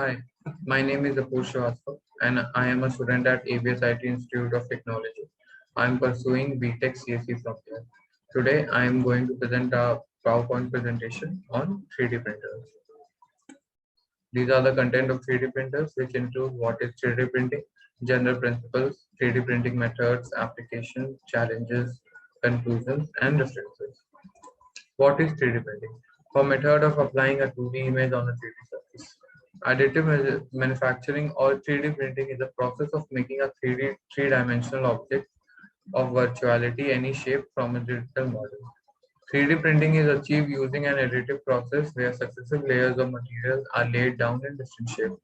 Hi, my name is Apur Srivastava and I am a student at ABS IT Institute of Technology. I am pursuing BTech CSE from here. Today, I am going to present a PowerPoint presentation on 3D printers. These are the content of 3D printers, which include what is 3D printing, general principles, 3D printing methods, applications, challenges, conclusions, and references. What is 3D printing? A method of applying a 2D image on a 3D surface. Additive manufacturing or 3D printing is the process of making a three-dimensional object of virtuality any shape from a digital model. 3D printing is achieved using an additive process where successive layers of materials are laid down in different shapes.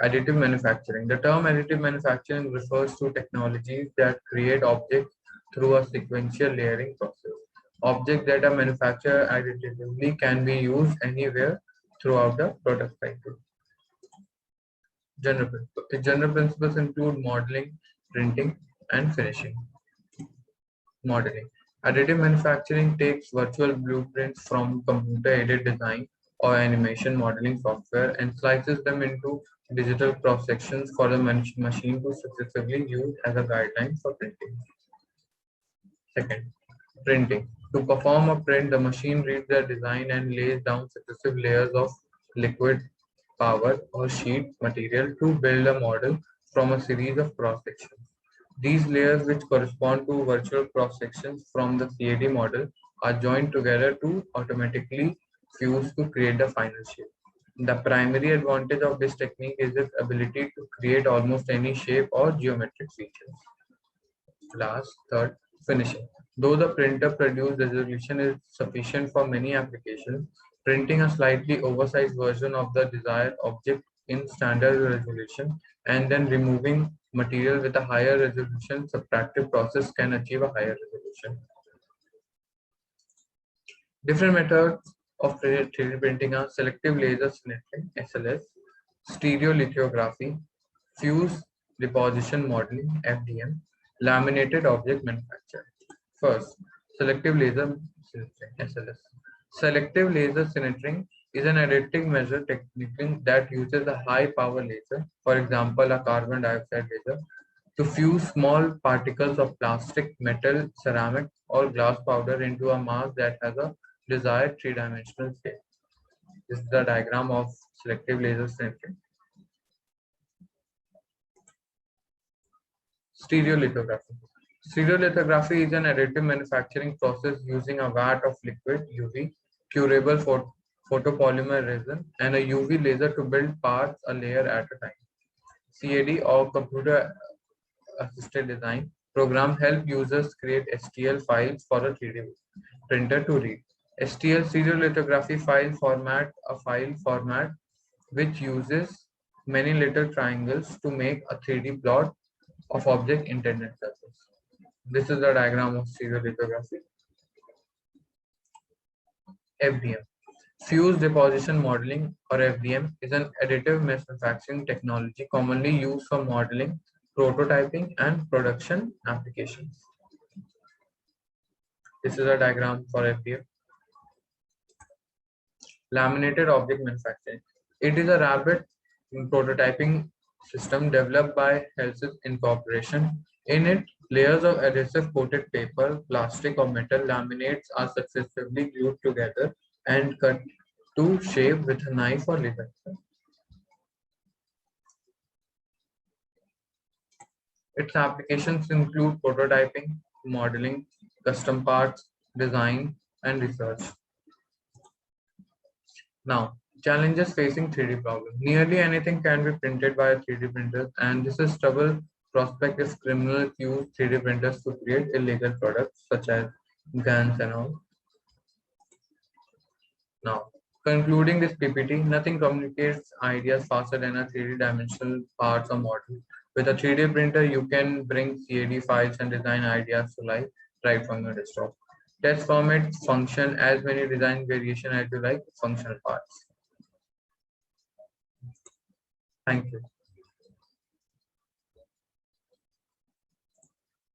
Additive manufacturing. The term additive manufacturing refers to technologies that create objects through a sequential layering process. Objects that are manufactured additively can be used anywhere throughout the product cycle. General principles include modeling, printing, and finishing. Modeling. Additive manufacturing takes virtual blueprints from computer-aided design or animation modeling software and slices them into digital cross-sections for the machine to successively use as a guideline for printing. Second, printing. To perform a print, the machine reads the design and lays down successive layers of liquid, powder, or sheet material to build a model from a series of cross-sections. These layers, which correspond to virtual cross-sections from the CAD model, are joined together to automatically fuse to create the final shape. The primary advantage of this technique is its ability to create almost any shape or geometric features. Third, finishing. Though the printer produced resolution is sufficient for many applications, printing a slightly oversized version of the desired object in standard resolution and then removing material with a higher resolution subtractive process can achieve a higher resolution. Different methods of 3D printing are selective laser sintering (SLS), stereolithography, fuse deposition modeling (FDM), laminated object manufacture. First, selective laser sintering (SLS). Selective laser sintering is an additive measure technique that uses a high power laser, for example a carbon dioxide laser, to fuse small particles of plastic, metal, ceramic, or glass powder into a mass that has a desired three-dimensional shape. This is the diagram of selective laser sintering. Stereolithography. Stereolithography is an additive manufacturing process using a vat of liquid UV curable photopolymer resin and a UV laser to build parts a layer at a time. CAD or computer assisted design program help users create STL files for a 3D printer to read. STL stereolithography file format, a file format which uses many little triangles to make a 3D plot of object intended surface. This is the diagram of stereolithography. FDM. Fuse deposition modeling or FDM is an additive manufacturing technology commonly used for modeling, prototyping, and production applications. This is a diagram for FDM. Laminated object manufacturing. It is a rapid prototyping system developed by Helsys Incorporation. In it, layers of adhesive coated paper, plastic, or metal laminates are successively glued together and cut to shape with a knife or laser. Its applications include prototyping, modeling, custom parts, design, and research. Now, challenges facing 3D problem. Nearly anything can be printed by a 3D printer, and this is trouble prospect if criminals use 3D printers to create illegal products such as guns and all. Now, concluding this PPT, nothing communicates ideas faster than a 3D dimensional parts or model. With a 3D printer, you can bring CAD files and design ideas to life right from your desktop. Test format function as many design variation as you like functional parts. Thank you.